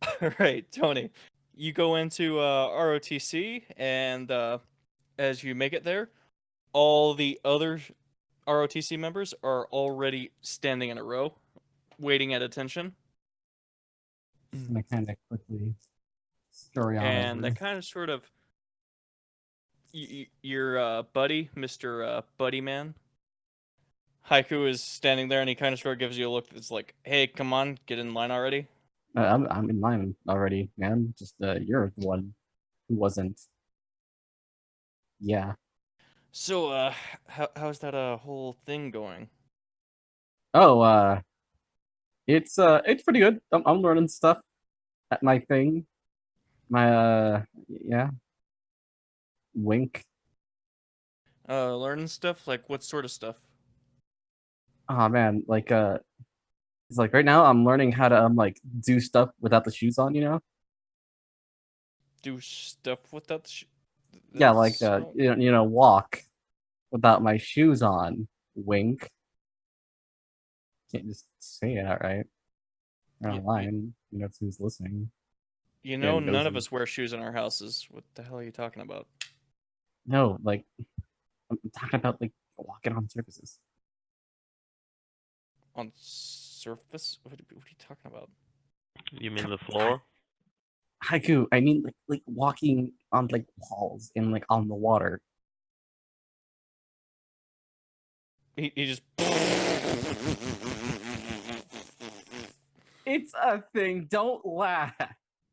All right, Tony. You go into ROTC, and as you make it there, all the other ROTC members are already standing in a row, waiting at attention. Just gonna kind of quickly story on And that over. kind of sort of your buddy, Mr. Buddy Man, Haiku is standing there, and he kind of sort of gives you a look that's like, "Hey, come on, get in line already." I'm in line already, man. Just you're the one who wasn't. Yeah. So, how's that whole thing going? Oh, it's pretty good. I'm learning stuff at my thing. My yeah, wink. Learning stuff? Like what sort of stuff? Oh man, like it's like right now I'm learning how to like do stuff without the shoes on. Do stuff with that? Yeah, like That's walk without my shoes on. Wink. Can't just say it outright. Or you, you, online. Who's listening. you Yeah, know, none of nosy. us wear shoes in our houses. What the hell are you talking about? No, like I'm talking about like walking on surfaces. On surface? What are you talking about? You mean the floor? Haiku, I mean like walking on like walls and like on the water. He just. It's a thing. Don't laugh.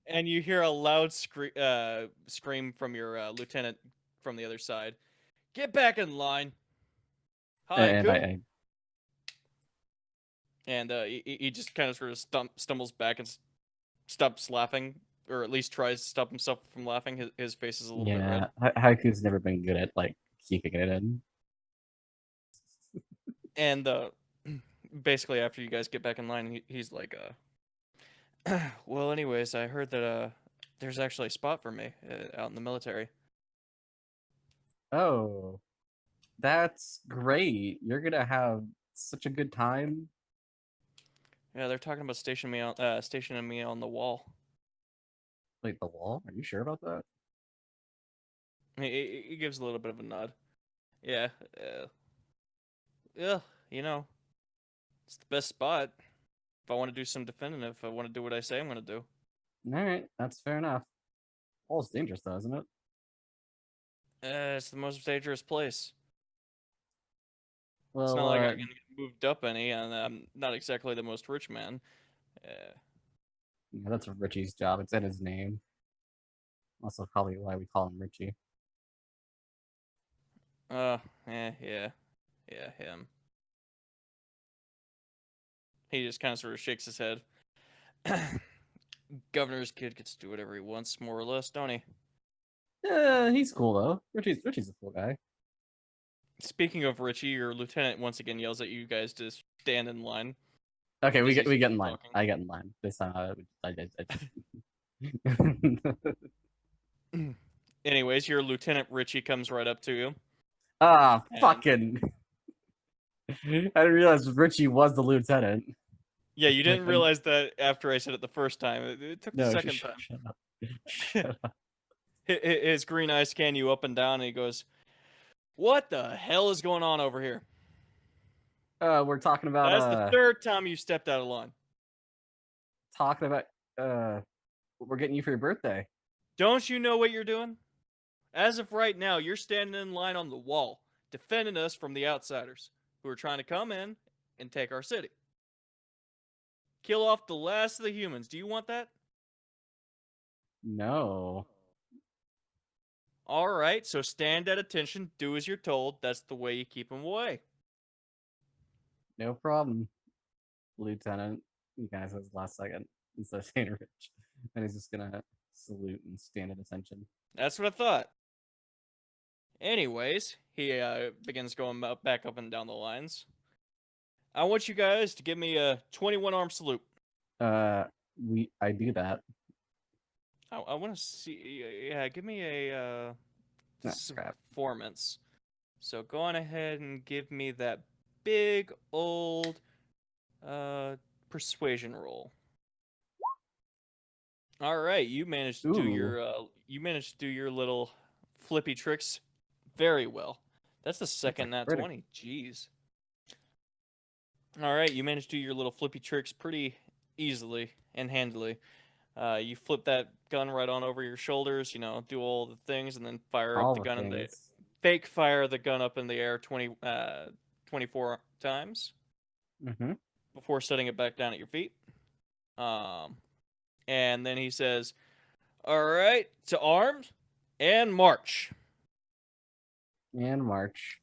And you hear a loud scream from your lieutenant from the other side. Get back in line. And Haiku. I And he just kind of sort of stumbles back and stops laughing, or at least tries to stop himself from laughing. His face is a little bit red. Haiku's never been good at like keeping it in. And basically, after you guys get back in line, he's like, well, anyways, I heard that there's actually a spot for me out in the military. Oh, that's great. You're gonna have such a good time. Yeah, they're talking about stationing me on the wall. Like the wall? Are you sure about that? He gives a little bit of a nod. Yeah, yeah, it's the best spot. If I want to do some defending, if I want to do what I say I'm gonna do. All right, that's fair enough. Wall's dangerous though, isn't it? It's the most dangerous place. It's not Well, like I can get moved up any, and I'm not exactly the most rich man. yeah, that's Richie's job. It's in his name. Also, probably why we call him Richie. Yeah, him. He just kind of sort of shakes his head. Governor's kid gets to do whatever he wants, more or less, don't he? Yeah, he's cool though. Richie's a cool guy. Speaking of Richie, your lieutenant once again yells at you guys to stand in line. Okay, we Because get he's in line. talking. I get in line this time. Anyways, your lieutenant Richie comes right up to you. Ah, And fucking! I didn't realize Richie was the lieutenant. yeah, you Like, didn't realize that after I said it the first time. It took the no, second shut time. up. Shut up. His green eyes scan you up and down, and he goes, "What the hell is going on over here?" We're talking about That's the third time you stepped out of line. what we're getting you for your birthday. Don't you know what you're doing? As of right now, you're standing in line on the wall, defending us from the outsiders who are trying to come in and take our city. Kill off the last of the humans. Do you want that? No. All right, so stand at attention, do as you're told. That's the way you keep them away. No problem, Lieutenant. He kind of says last second instead of saying Rich. And he's just gonna salute and stand at attention. That's what I thought. Anyways, he begins going back up and down the lines. I want you guys to give me a 21 arm salute. I do that. I want to see. Yeah, give me a Crap. performance. So go on ahead and give me that big old persuasion roll. All right, you managed to do your little flippy tricks very well. That's the second nat critic. 20. Jeez. All right, you managed to do your little flippy tricks pretty easily and handily. You flip that gun right on over your shoulders, do all the things, and then fire up All the the gun in the things. fake fire the gun up in the air 24 times Mm-hmm. before setting it back down at your feet. And then he says, "All right, to arms and march." And march.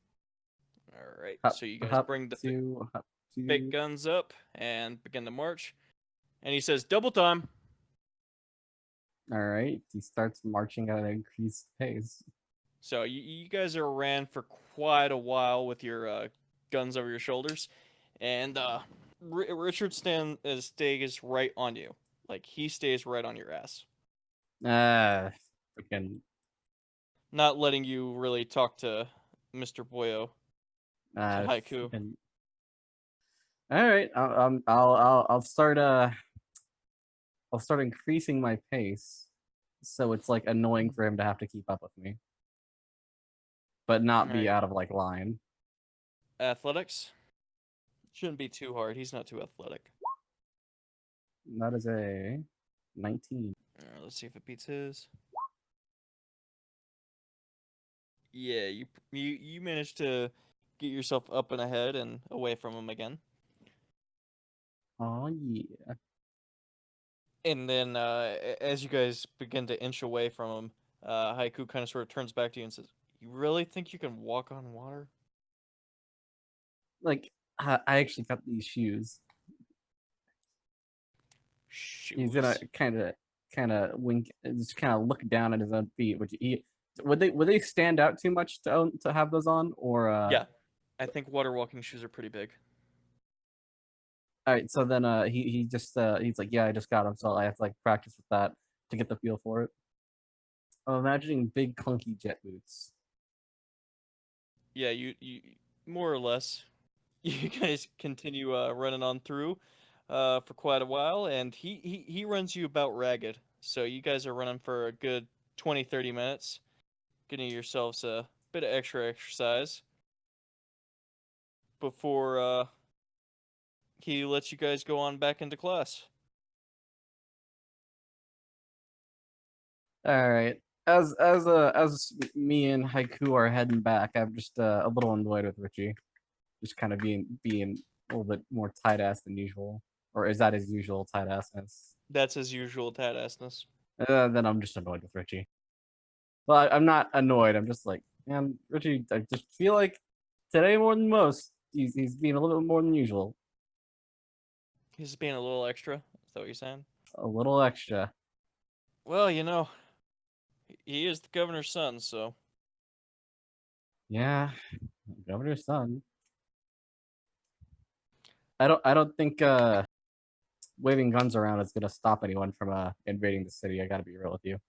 All right, Hop, so you guys hop bring the to, hop fake to. guns up and begin to march. And he says, "Double time." All right. He starts marching at an increased pace. So you guys are ran for quite a while with your guns over your shoulders, and Richard stays right on you, like he stays right on your ass, Freaking. not letting you really talk to Mr. Boyo, to Haiku. Freaking. All right. I'll start. I'll start increasing my pace, so it's like annoying for him to have to keep up with me, but not be Alright. out of like line. Athletics shouldn't be too hard. He's not too athletic. That is a 19. Let's see if it beats his. Yeah, you managed to get yourself up and ahead and away from him again. Oh yeah. And then as you guys begin to inch away from him, Haiku kind of sort of turns back to you and says, "You really think you can walk on water?" Like I actually got these shoes. Shoes. He's gonna kind of wink, just kind of look down at his own feet. Would they stand out too much to have those on, or Yeah, I think water walking shoes are pretty big. All right, so then he just he's like, yeah, I just got them, so I have to like practice with that to get the feel for it. I'm imagining big clunky jet boots. Yeah, you more or less. You guys continue running on through for quite a while, and he runs you about ragged. So you guys are running for a good 20-30 minutes, getting yourselves a bit of extra exercise before he lets you guys go on back into class. All right, as me and Haiku are heading back, I'm just a little annoyed with Richie, just kind of being a little bit more tight ass than usual, or is that his usual tight assness? That's his usual tat-assness. Then I'm just annoyed with Richie. Well, I'm not annoyed. I'm just like, man, Richie. I just feel like today more than most, he's being a little bit more than usual. He's being a little extra. Is that what you're saying? A little extra. Well, he is the governor's son, so Yeah, governor's son. I don't think waving guns around is gonna stop anyone from invading the city. I gotta be real with you.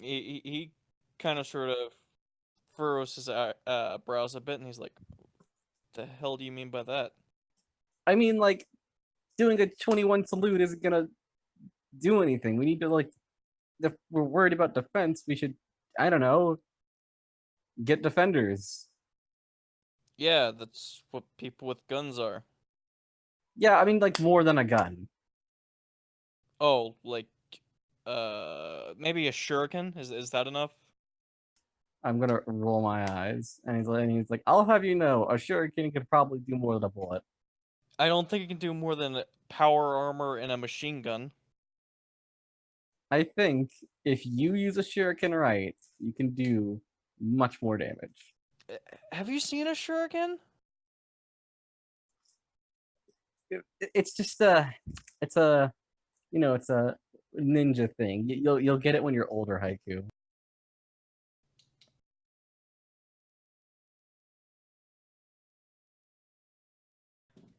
he kind of sort of furrows his brows a bit, and he's like, "The hell do you mean by that?" I mean, like, doing a 21 salute isn't gonna do anything. We need to like, if we're worried about defense, we should, I don't know, get defenders. Yeah, that's what people with guns are. Yeah, I mean, like more than a gun. Oh, like, maybe a shuriken? Is that enough? I'm gonna roll my eyes, and he's like, I'll have you know, a shuriken could probably do more than a bullet. I don't think it can do more than power armor and a machine gun. I think if you use a shuriken right, you can do much more damage. Have you seen a shuriken? It's just it's a, it's a ninja thing. You'll get it when you're older, Haiku.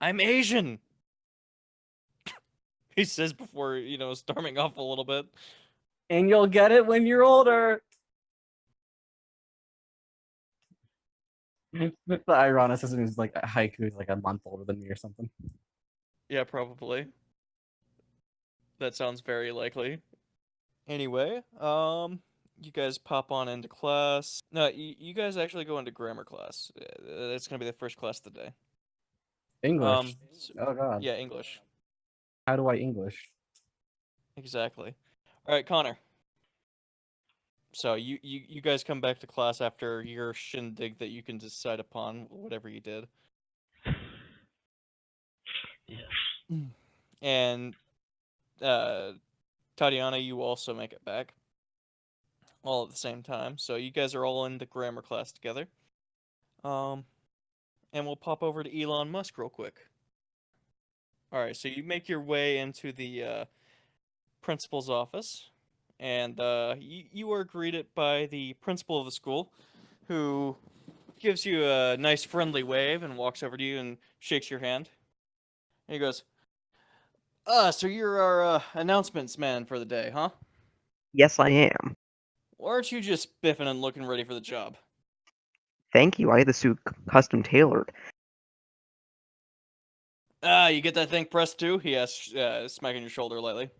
I'm Asian. He says before, storming off a little bit. And you'll get it when you're older. The ironicism is like Haiku is like a month older than me or something. Yeah, probably. That sounds very likely. Anyway, you guys pop on into class. No, you guys actually go into grammar class. That's gonna be the first class of the day. English. S- Oh god. yeah, English. How do I English? Exactly. All right, Connor. So you guys come back to class after your shindig that you can decide upon whatever you did. Yes. And Tatiana, you also make it back. All at the same time. So you guys are all in the grammar class together. And we'll pop over to Elon Musk real quick. All right, so you make your way into the principal's office, and you are greeted by the principal of the school, who gives you a nice friendly wave and walks over to you and shakes your hand. And he goes, so you're our announcements man for the day, huh? Yes, I am. Or aren't you just biffing and looking ready for the job? Thank you. I had the suit custom tailored. You get that thing pressed too? He asks, smacking your shoulder lightly.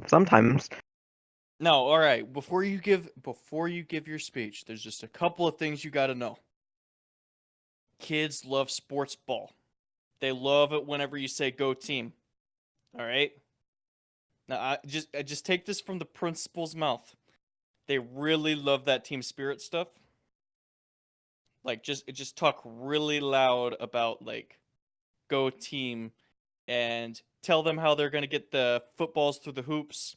Sometimes. No, all right. Before you give your speech, there's just a couple of things you got to know. Kids love sports ball. They love it whenever you say "Go team." All right. Now, I just take this from the principal's mouth. They really love that team spirit stuff. Like, just talk really loud about like "Go team," and tell them how they're gonna get the footballs through the hoops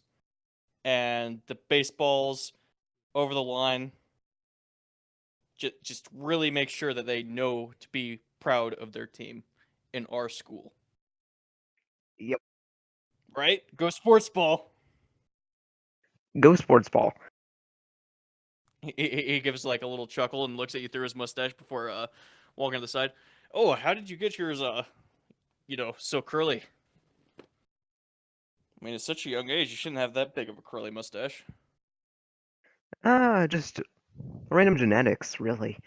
and the baseballs over the line. Just really make sure that they know to be proud of their team in our school. Yep. Right? Go sports ball. Go sports ball. He gives like a little chuckle and looks at you through his mustache before walking to the side. Oh, how did you get yours so curly? I mean, at such a young age, you shouldn't have that big of a curly mustache. Just random genetics, really.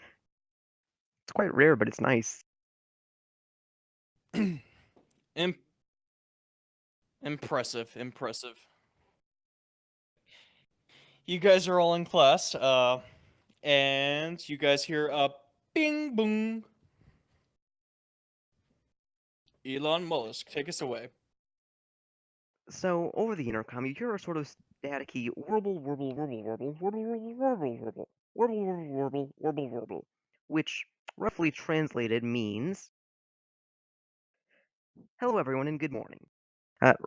It's quite rare, but it's nice. Impressive. You guys are all in class, and you guys hear a bing boom. Elon Mollusk, take us away. So, over the intercom, you hear a sort of staticky warble, warble, warble, warble, warble, warble, warble, warble, warble, warble, warble, warble, warble, which, roughly translated, means, "Hello, everyone, and good morning.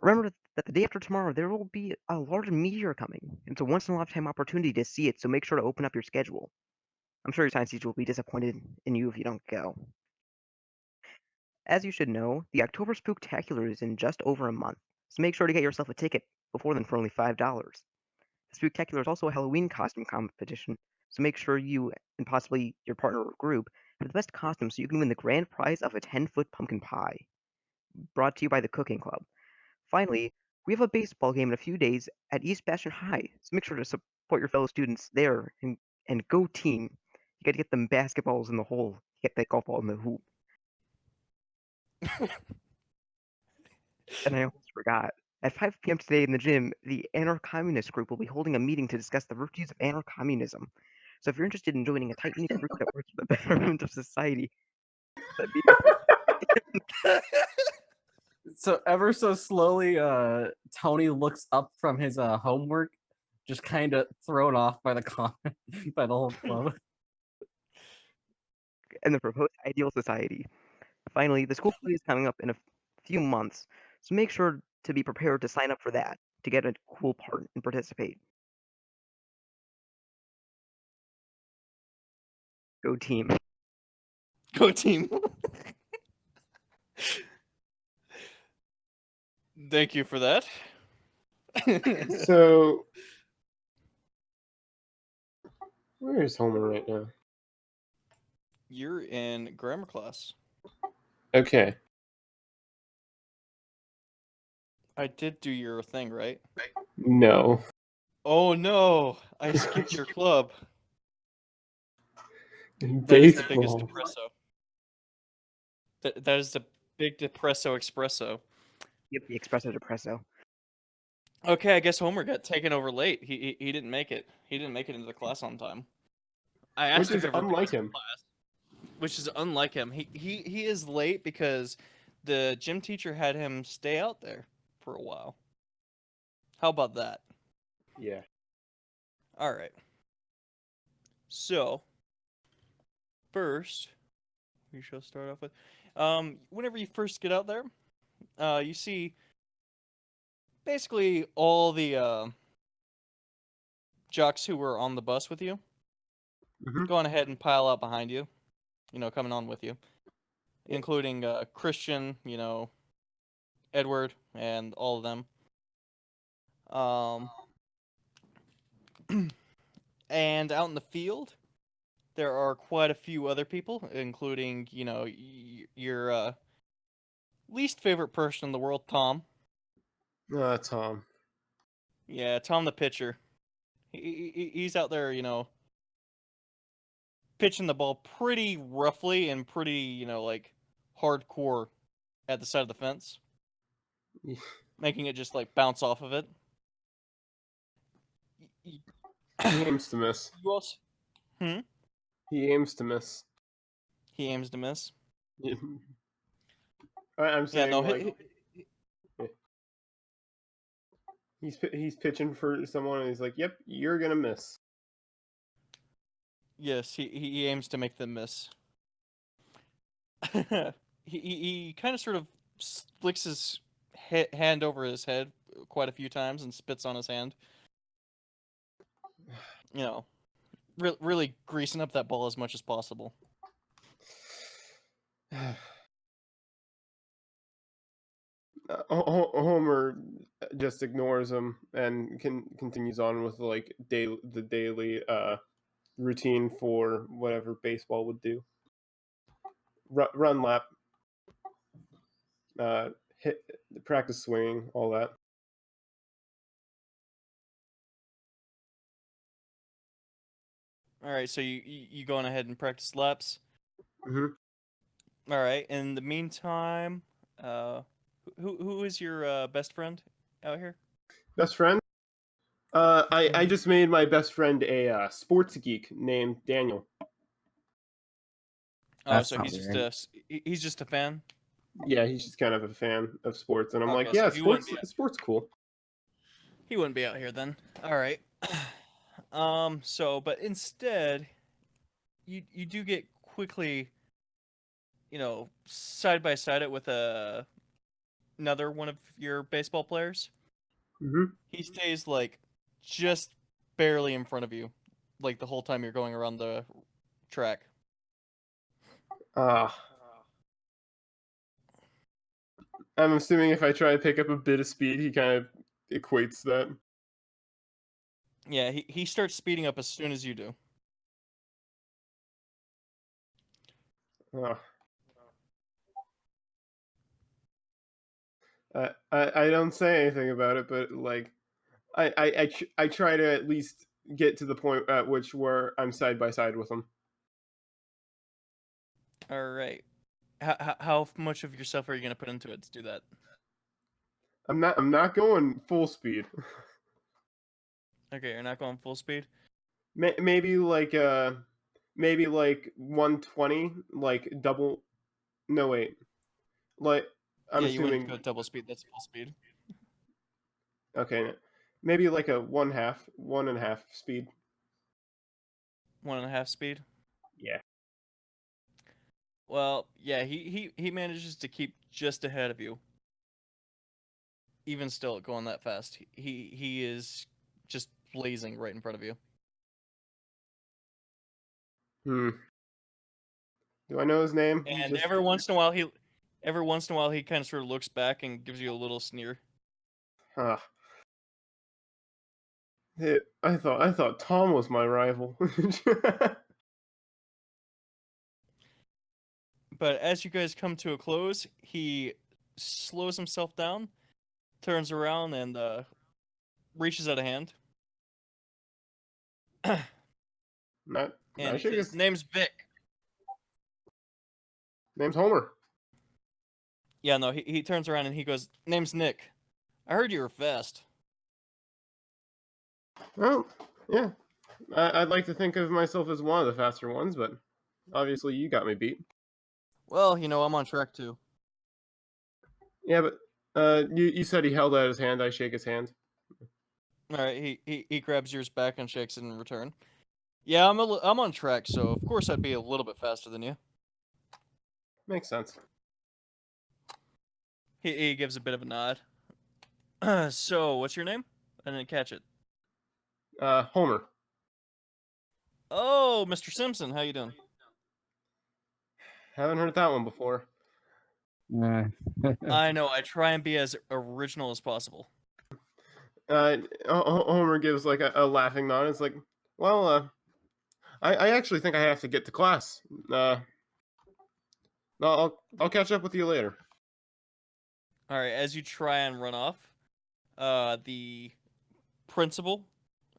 Remember that the day after tomorrow, there will be a large meteor coming. It's a once-in-a-lifetime opportunity to see it, so make sure to open up your schedule. I'm sure your science teacher will be disappointed in you if you don't go. As you should know, the October Spooktacular is in just over a month, so make sure to get yourself a ticket before then for only $5. The Spooktacular is also a Halloween costume competition, so make sure you, and possibly your partner or group, have the best costume so you can win the grand prize of a 10-foot pumpkin pie. Brought to you by the Cooking Club. Finally, we have a baseball game in a few days at East Bastion High, so make sure to support your fellow students there and go team. You gotta get them basketballs in the hole, get that golf ball in the hoop. And I almost forgot. At 5 p.m. today in the gym, the Anarcho-Communist group will be holding a meeting to discuss the virtues of anarcho-communism. So if you're interested in joining a tight-knit group that works for the betterment of society, that meeting So ever so slowly, Tony looks up from his homework, just kind of thrown off by the comment by the whole club. and the proposed ideal society. Finally, the school play is coming up in a few months, so make sure to be prepared to sign up for that to get a cool part and participate. Go team. Go team. Thank you for that. So, where is Homer right now? You're in grammar class. Okay. I did do your thing, right? No. Oh no, I skipped your club. That is the biggest Baseball. depresso. That is the big depresso espresso. Yep, the espresso depresso. Okay, I guess Homer got taken over late. He didn't make it. He didn't make it into the class on time. I asked Which if is everybody unlike was in him. class, which is unlike him. He is late because the gym teacher had him stay out there for a while. How about that? Yeah. All right. So, first, we shall start off with, whenever you first get out there, you see basically all the jocks who were on the bus with you Mhm. going ahead and pile out behind you, coming on with you, including Christian, Edward, and all of them. And out in the field, there are quite a few other people, including, your least favorite person in the world, Tom. Tom. Yeah, Tom the pitcher. He's out there, pitching the ball pretty roughly and pretty, like hardcore at the side of the fence, making it just like bounce off of it. He aims to miss. You also, He aims to miss. he aims to miss. I'm Yeah, saying no, like he's pitching for someone and he's like, "Yep, you're gonna miss." yes, he aims to make them miss. he kind of sort of flicks his hand over his head quite a few times and spits on his hand. Really greasing up that ball as much as possible. Homer just ignores him and continues on with like the daily routine for whatever baseball would do. Run lap, hit, practice swinging, all that. All right, so you going ahead and practice laps. Mm-hmm. All right. In the meantime, who is your best friend out here? Best friend? I just made my best friend a sports geek named Daniel. Oh, That's so not he's just weird. he's just a fan. Yeah, he's just kind of a fan of sports, and I'm like, Okay, so yeah, he wouldn't sports cool. he wouldn't be out here then. All right. So but instead, you do get quickly, side by side it with another one of your baseball players. Mm-hmm. He stays like just barely in front of you, like the whole time you're going around the track. I'm assuming if I try to pick up a bit of speed, he kind of equates that. Yeah, he starts speeding up as soon as you do. Uh, I don't say anything about it, but like I try to at least get to the point at which where I'm side by side with him. All right. How much of yourself are you going to put into it to do that? I'm not going full speed. Okay, you're not going full speed? Maybe like 120, like double. No wait, like I'm Yeah, you wouldn't assuming. go double speed. That's full speed. Okay, maybe like a 1.5 speed. 1.5 speed? Yeah. Well, yeah, he manages to keep just ahead of you. Even still going that fast. He is just blazing right in front of you. Hmm. Do I know his name? And every once in a while he kind of sort of looks back and gives you a little sneer. Huh. I thought Tom was my rival. But as you guys come to a close, he slows himself down, turns around, and reaches out a hand. Not And he shake says, his "Name's Vic." name's Homer. Yeah, no, he turns around and he goes, "Name's Nick. I heard you were fast." Well, yeah. I'd like to think of myself as one of the faster ones, but obviously you got me beat. Well, I'm on track too. Yeah, but you said he held out his hand. I shake his hand. All right, he grabs yours back and shakes it in return. Yeah, I'm on track, so of course I'd be a little bit faster than you. Makes sense. He gives a bit of a nod. So, what's your name? I didn't catch it. Homer. Oh, Mr. Simpson, how you doing? Haven't heard that one before. I know, I try and be as original as possible. Homer gives like a laughing nod. It's like, well, I actually think I have to get to class. No, I'll catch up with you later. All right, as you try and run off, the principal,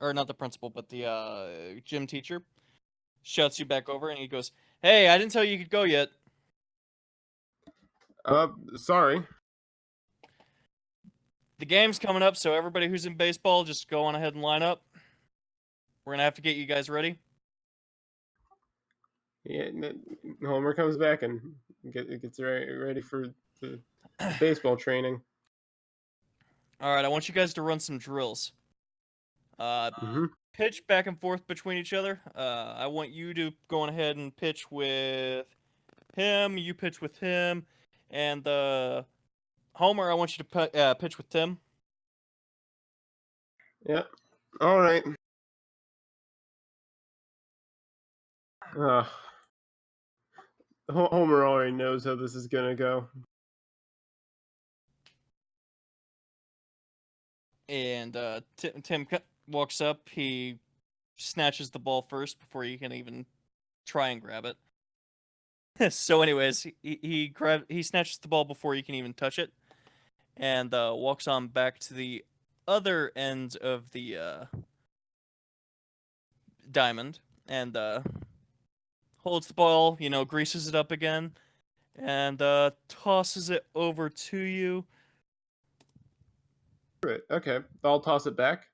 or not the principal, but the gym teacher, shouts you back over, and he goes, "Hey, I didn't tell you could go yet." Sorry. The game's coming up, so everybody who's in baseball, just go on ahead and line up. We're gonna have to get you guys ready. Yeah, Homer comes back and gets ready for the baseball training. All right, I want you guys to run some drills. Mm-hmm. Pitch back and forth between each other. I want you to go on ahead and pitch with him. You pitch with him, and Homer, I want you to pitch with Tim. Yeah. All right. Homer already knows how this is gonna go. And Tim walks up. He snatches the ball first before you can even try and grab it. So, anyways, he snatches the ball before you can even touch it, and walks on back to the other end of the diamond, and holds the ball, greases it up again, and tosses it over to you. Right. Okay. I'll toss it back.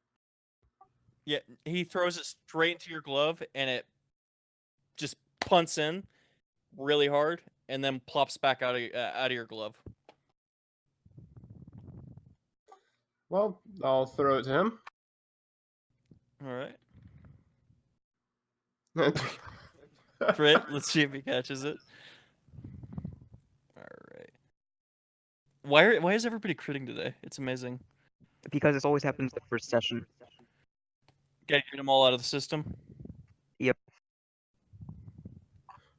Yeah, he throws it straight into your glove, and it just punts in really hard, and then plops back out of your glove. Well, I'll throw it to him. All right. Crit. Let's see if he catches it. All right. Why is everybody critting today? It's amazing. Because this always happens the first session. Gotta get them all out of the system. Yep.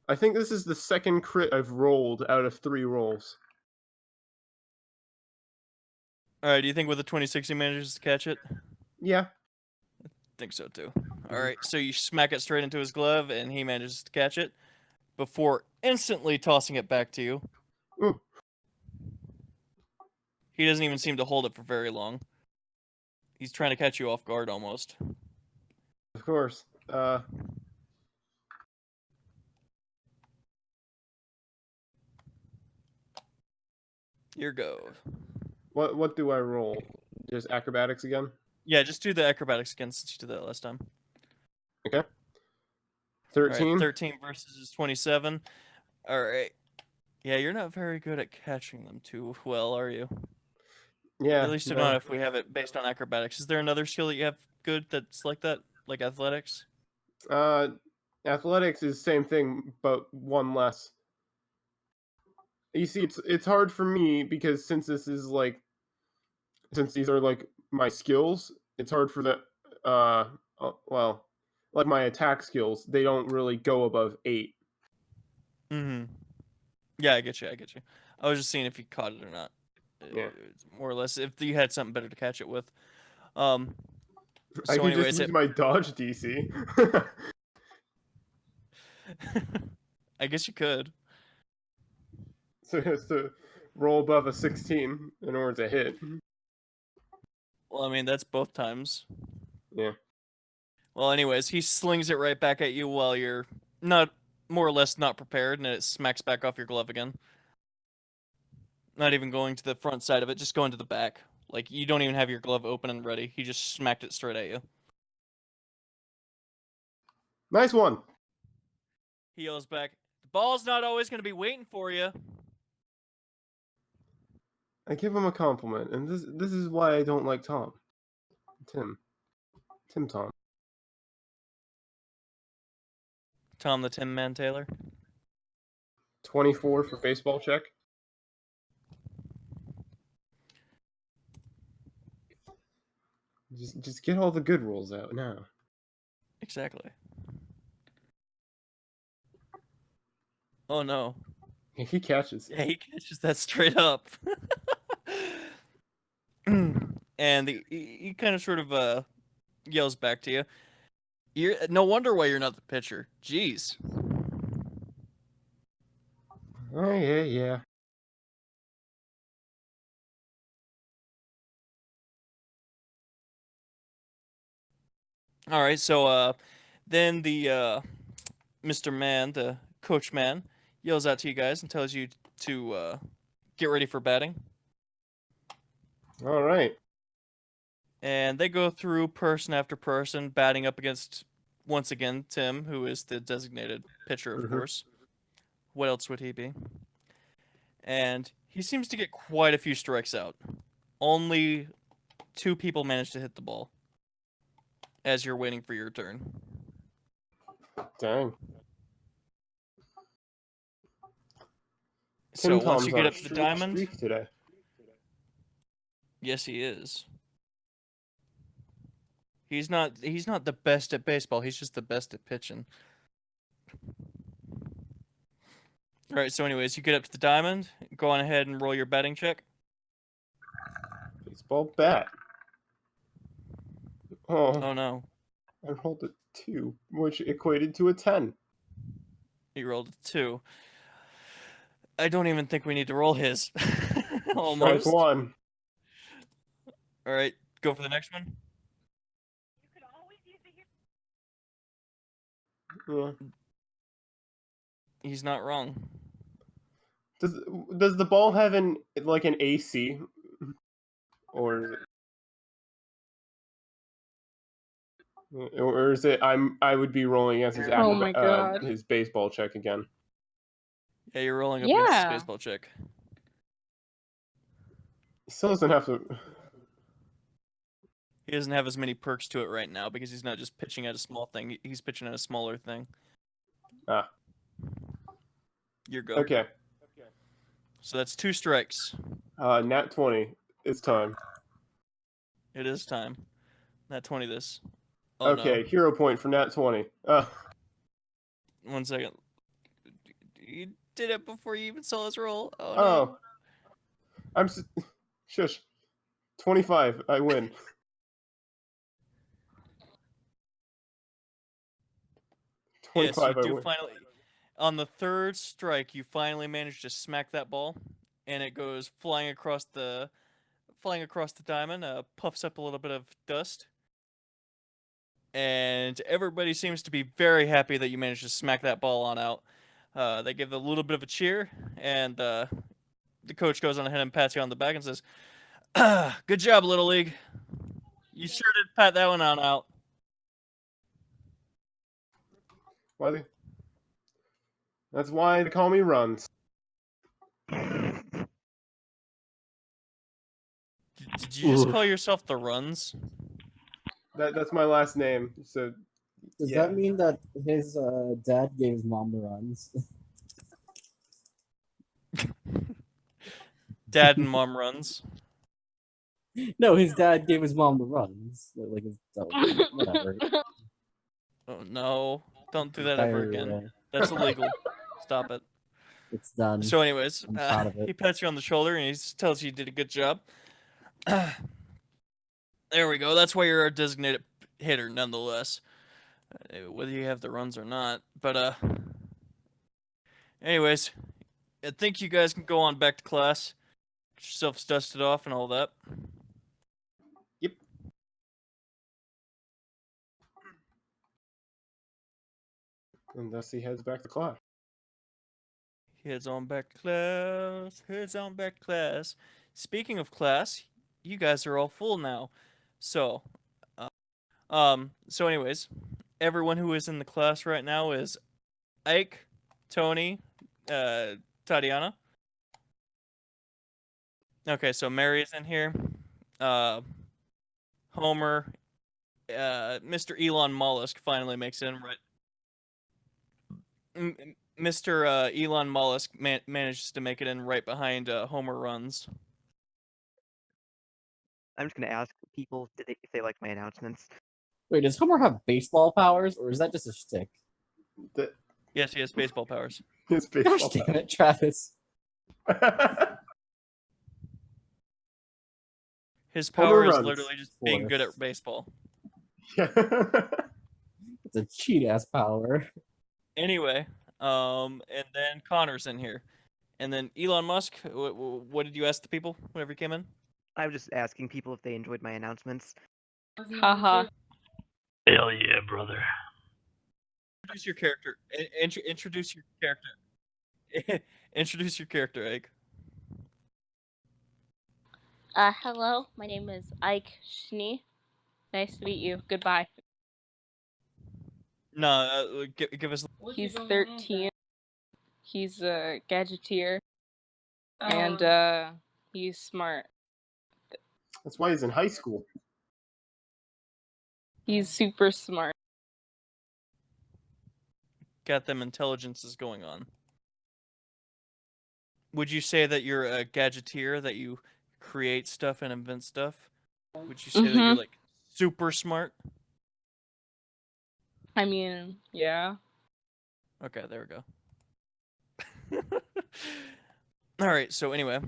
I think this is the second crit I've rolled out of 3 rolls. All right. Do you think with a 26 he manages to catch it? Yeah. Think so too. All right. So you smack it straight into his glove, and he manages to catch it before instantly tossing it back to you. Ooh. He doesn't even seem to hold it for very long. He's trying to catch you off guard almost. Of course. Here go. What do I roll? Just acrobatics again? Yeah, just do the acrobatics again since you did that last time. Okay. All right, 13. 13 versus 27. All right. Yeah, you're not very good at catching them too well, are you? Yeah. At least not if we have it based on acrobatics. Is there another skill that you have good that's like that, like athletics? Athletics is same thing, but 1 less. You see, it's hard for me because since these are like my skills, it's hard for the well, like my attack skills, they don't really go above 8. Mm-hmm. Yeah, I get you. I was just seeing if you caught it or not. Yeah. More or less, if you had something better to catch it with. So I can anyways, just use my dodge DC. I guess you could. So it has to roll above a 16 in order to hit. Well, I mean, that's both times. Yeah. Well, anyways, he slings it right back at you while you're not, more or less, not prepared, and it smacks back off your glove again. Not even going to the front side of it, just going to the back. Like, you don't even have your glove open and ready. He just smacked it straight at you. Nice one. He yells back, "The ball's not always going to be waiting for you." I give him a compliment, and this is why I don't like Tom. Tim Tom. Tom the Tin Man Taylor. 24 for baseball check. Just get all the good rolls out now. Exactly. Oh no. He catches. Yeah, he catches that straight up. And he kind of sort of yells back to you. You're no wonder why you're not the pitcher. Jeez. Oh yeah. All right, so then the Mr. Man, the coach man, yells out to you guys and tells you to get ready for batting. All right. And they go through person after person, batting up against, once again, Tim, who is the designated pitcher, of course. What else would he be? And he seems to get quite a few strikes out. Only 2 people manage to hit the ball as you're waiting for your turn. Dang. So Tim once Tom's you on get a up to the diamond, streak today. yes, he is. He's not the best at baseball. He's just the best at pitching. All right. So, anyways, you get up to the diamond. Go on ahead and roll your batting check. Baseball bat. Oh Oh, no, I rolled a 2, which equated to a 10. you rolled a 2. I don't even think we need to roll his. Strike Almost. 1. All right. Go for the next one. Yeah. He's not wrong. Does the ball have an AC, or is it I would be rolling against his Oh my God. his baseball check again? Yeah, you're rolling up against Yeah. his baseball check. He still doesn't have to. He doesn't have as many perks to it right now because he's not just pitching at a small thing. He's pitching at a smaller thing. Ah. Your go. Okay. So that's 2 strikes. Nat 20. It's time. It is time. Nat 20 this. Oh, Okay, hero point for Nat 20. no. 1 second. You did it before you even saw his roll. Oh, no. Oh. Shush. 25. I win. Yes, 25. you I do win. finally. On the 3rd strike, you finally manage to smack that ball, and it goes flying across the diamond. Puffs up a little bit of dust, and everybody seems to be very happy that you managed to smack that ball on out. They give a little bit of a cheer, and the coach goes on ahead and pats you on the back and says, "Good job, Little League. You sure did pat that one on out." That's why they call me Runs. Did you just call yourself the Runs? That's my last name. So Does yeah. that mean that his dad gave his mom the runs? Dad and Mom Runs. No, his dad gave his mom the runs. Like his whatever. Oh no! Don't do that ever again. Diarrhea. That's illegal. Stop it. It's done. So, anyways, I'm proud of it. he pats you on the shoulder and he tells you did a good job. There we go. That's why you're a designated hitter, nonetheless, whether you have the runs or not. But anyways, I think you guys can go on back to class. Get yourselves dusted off and all that. Yep. And thus he heads back to class. Heads on back to class. Heads on back to class. Speaking of class, you guys are all full now. So, anyways, everyone who is in the class right now is Ike, Tony, Tatiana. Okay, so Mary is in here. Homer, Mr. Elon Mollusk finally makes it in right. Mr. Elon Mollusk manages to make it in right behind Homer runs. I'm just gonna ask people if they like my announcements. Wait, does Homer have baseball powers, or is that just a shtick? Yes, he has baseball powers. His Gosh baseball damn it, Travis. His Homer power is runs. literally just being good Fourth. at baseball. It's a cheat-ass power. Anyway, and then Connor's in here. And then Elon Musk, what did you ask the people whenever you came in? I was just asking people if they enjoyed my announcements. Haha. Hell yeah, brother. Introduce your character. Introduce your character. Introduce your character, Ike. Hello, my name is Ike Shnee. Nice to meet you. Goodbye. No, give us. He's 13. He's a gadgeteer. And he's smart. That's why he's in high school. He's super smart. Got them intelligences going on. Would you say that you're a gadgeteer, that you create stuff and invent stuff? Would you say that you're like super smart? I mean, yeah. Okay, there we go. All right, so anyway,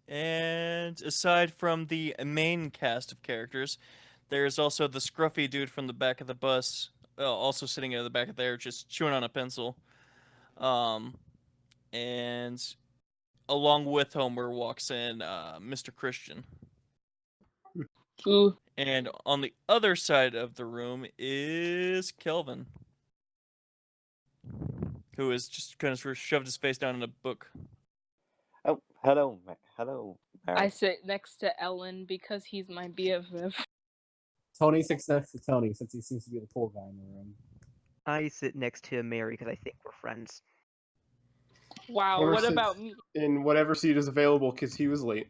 and aside from the main cast of characters, there's also the scruffy dude from the back of the bus, also sitting at the back of there, just chewing on a pencil. And along with Homer walks in Mr. Christian. Ooh. And on the other side of the room is Kelvin, who is just kind of shoved his face down in a book. Oh, hello, hello. I sit next to Ellen because he's my BFF. Tony sits next to Tony, since he seems to be the cool guy in the room. I sit next to Mary because I think we're friends. Wow, Homer what sits about me? in whatever seat is available because he was late.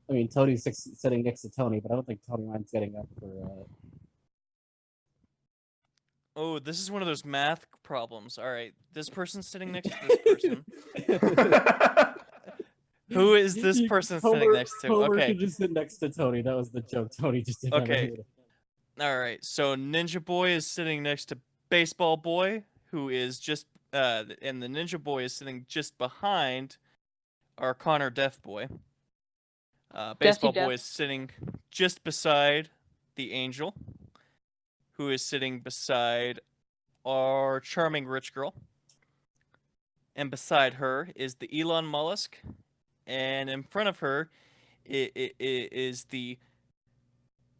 I mean, Tony's sitting next to Tony, but I don't think Tony minds getting up for... Oh, this is one of those math problems. All right, this person's sitting next to this person. Who is this person sitting next to? Homer Okay. could just sit next to Tony. That was the joke. Tony just didn't Okay. have it. All right, so Ninja Boy is sitting next to Baseball Boy, who is just, and the Ninja Boy is sitting just behind our Connor Deaf Boy. Baseball Deaf. Boy is sitting just beside the Angel, who is sitting beside our charming rich girl. And beside her is the Elon Mollusk, and in front of her is the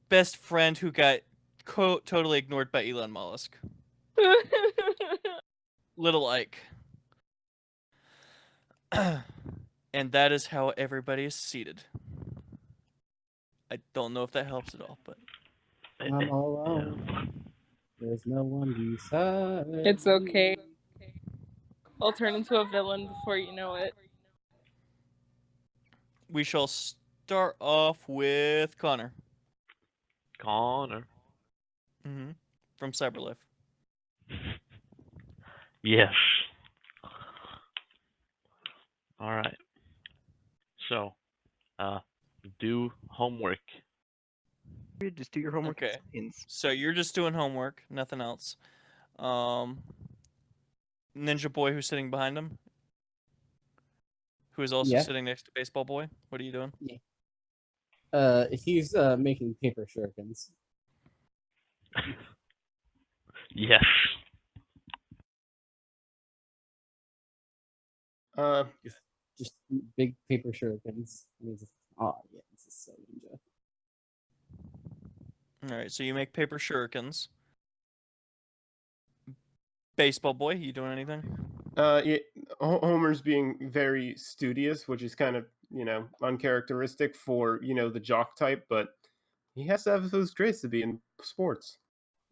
best friend who got totally ignored by Elon Mollusk. Little Ike. And that is how everybody is seated. I don't know if that helps at all, but I'm all alone. There's no one beside. It's okay. I'll turn into a villain before you know it. we shall start off with Connor. Connor. From Cyberlife. Yes. All right. So, do homework. Just do your homework. Okay. in science. So you're just doing homework, nothing else. Ninja Boy, who's sitting behind him, who is also Yeah. sitting next to Baseball Boy. What are you doing? He's making paper shurikens. Yes. Just big paper shurikens. And he's just, oh yeah, this is so ninja. All right, so you make paper shurikens. Baseball Boy, you doing anything? Yeah, Homer's being very studious, which is kind of, uncharacteristic for, the jock type, but He has to have those traits to be in sports.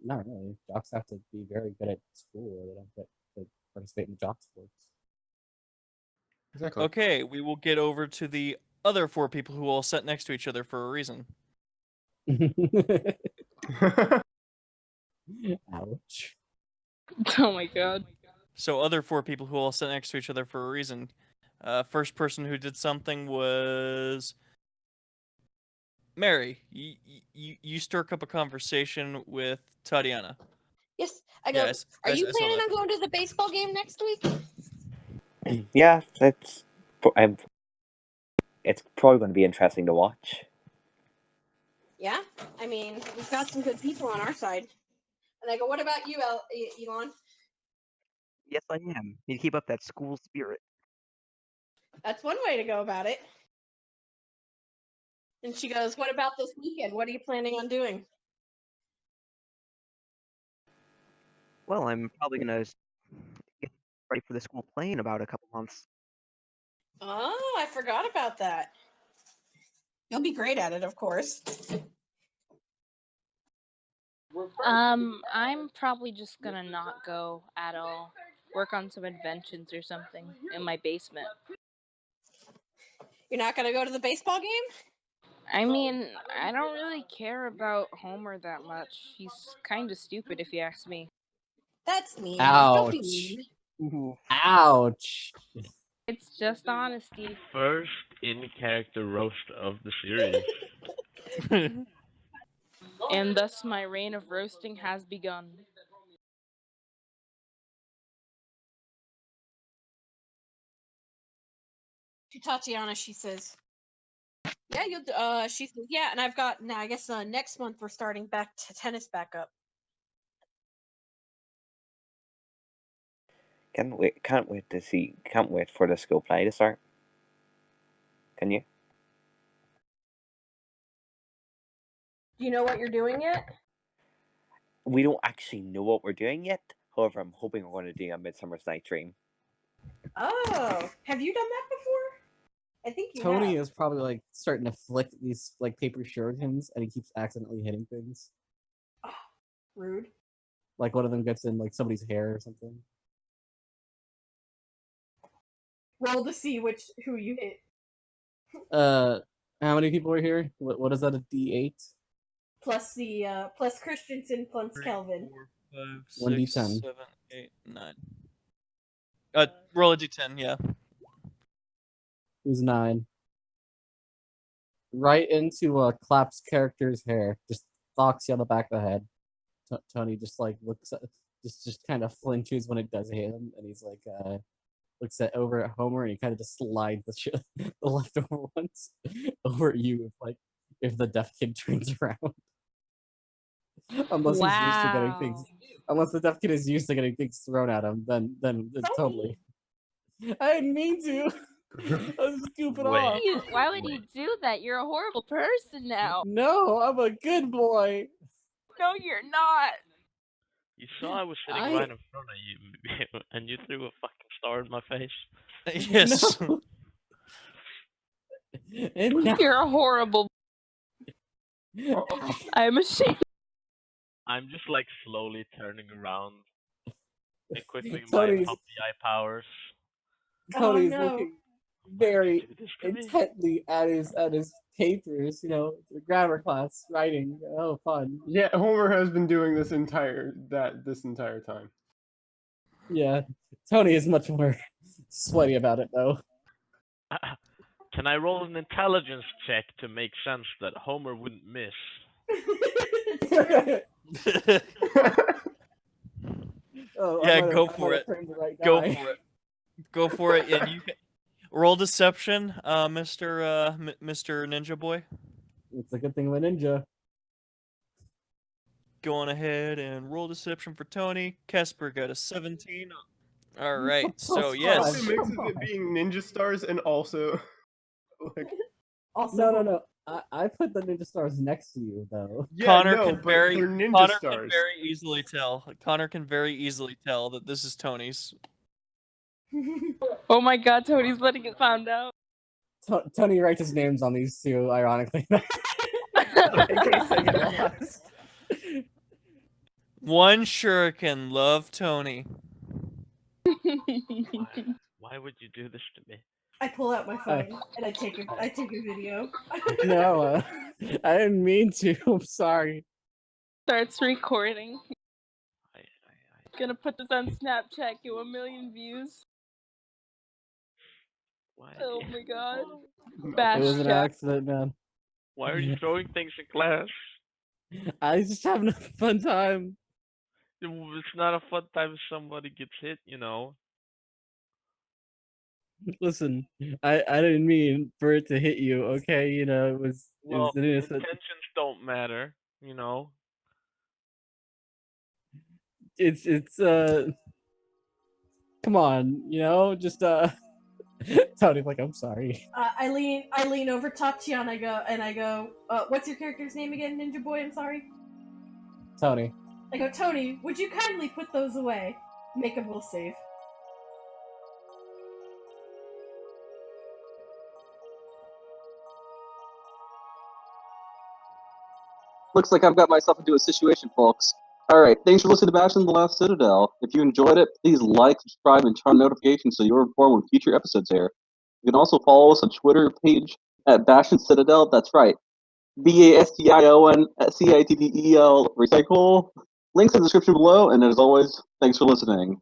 Not really. Jocks have to be very good at school, or they don't get to participate in jock sports. Exactly. Okay, we will get over to the other 4 people who all sat next to each other for a reason. Ouch. Oh my god. So other 4 people who all sat next to each other for a reason. First person who did something was Mary. You struck up a conversation with Tatiana. Yes, I go. Yes, Are you I saw planning that. on going to the baseball game next week? Yeah, it's probably going to be interesting to watch. Yeah, I mean, we've got some good people on our side. And I go, what about you, Elon? Yes, I am. You keep up that school spirit. That's one way to go about it. And she goes, what about this weekend? What are you planning on doing? Well, I'm probably gonna get ready for the school play in about a couple months. Oh, I forgot about that. You'll be great at it, of course. I'm probably just gonna not go at all. Work on some inventions or something in my basement. You're not going to go to the baseball game? I mean, I don't really care about Homer that much. He's kind of stupid if you ask me. That's mean. Don't be Ouch. mean. Ooh. Ouch. It's just honesty. First in-character roast of the series. And thus my reign of roasting has begun. To Tatiana, she says, yeah, she says, yeah, and I've got, now I guess next month we're starting back to tennis back up. Can't wait for the school play to start. Can you? Do you know what you're doing yet? We don't actually know what we're doing yet. However, I'm hoping we're going to do a Midsummer's Night Dream. Oh, have you done that before? I think you Tony have. is probably like starting to flick these like paper shurikens, and he keeps accidentally hitting things. Rude. Like one of them gets in like somebody's hair or something. Roll to see who you hit. How many people are here? What is that? A D8? Plus the plus Christensen plus 3, Kelvin. 4, 5, 1d10. 6, 7, 8, 9. Roll a d10, yeah. Who's 9? Right into Clap's character's hair. Just thocks you on the back of the head. Tony just like looks at, just kind of flinches when it does hit him, and he's like looks over at Homer, and he kind of just slides the leftover ones over at you if the deaf kid turns around. Unless he's used to getting things. Unless the deaf kid is used to getting things thrown at him, then totally. I didn't mean to. I was scooping off. Why would you do that? You're a horrible person now. No, I'm a good boy. No, you're not. You saw I was sitting right in front of you, and you threw a fucking star in my face. Yes. No. And now, You're a horrible. I'm ashamed. I'm just like slowly turning around, equipping my Tony's- puppy eye powers. Tony's no. looking very Do this to me? intently at his papers, the grammar class writing. Oh, fun. Yeah, Homer has been doing this entire time. Yeah, Tony is much more sweaty about it though. Can I roll an intelligence check to make sense that Homer wouldn't miss? Oh, Yeah, I might go have- I for might have it. framed the right Go guy. for it. Go for it. And you can roll deception, Mr. Mr. Ninja Boy. It's a good thing I'm a ninja. Go on ahead and roll deception for Tony. Kasper got a 17. All right. So Plus yes. Also five. mixes Come it on. being ninja stars and also like Also, No. I put the ninja stars next to you though. yeah, Connor no, can but very they're ninja Connor stars. can very easily tell. Connor can very easily tell that this is Tony's. Oh my god, Tony's letting it found out. Tony writes his names on these two, ironically. In case I get lost. One shuriken, love Tony. Why would you do this to me? I pull out my phone and I take a video. No, I didn't mean to. I'm sorry. Starts recording. I Gonna put this on Snapchat, get 1 million views. why? Oh my god. It was an Bastion. accident, man. Why are you throwing things in class? I was just having a fun time. It's not a fun time if somebody gets hit, you know. Listen, I didn't mean for it to hit you. Okay, you know it was Well, an innocent. intentions don't matter, you know. It's Come on, you know, just Tony's like, I'm sorry. I lean over Tatiana and I go, what's your character's name again, Ninja Boy? I'm sorry. Tony. I go, Tony, would you kindly put those away? Make a will save. Looks like I've got myself into a situation, folks. Alright, thanks for listening to Bastion the Last Citadel. If you enjoyed it, please like, subscribe, and turn on notifications so you're informed when future episodes air. You can also follow us on Twitter page at Bastion Citadel. That's right. BASTION CITDEL Recycle. Links in the description below, and as always, thanks for listening.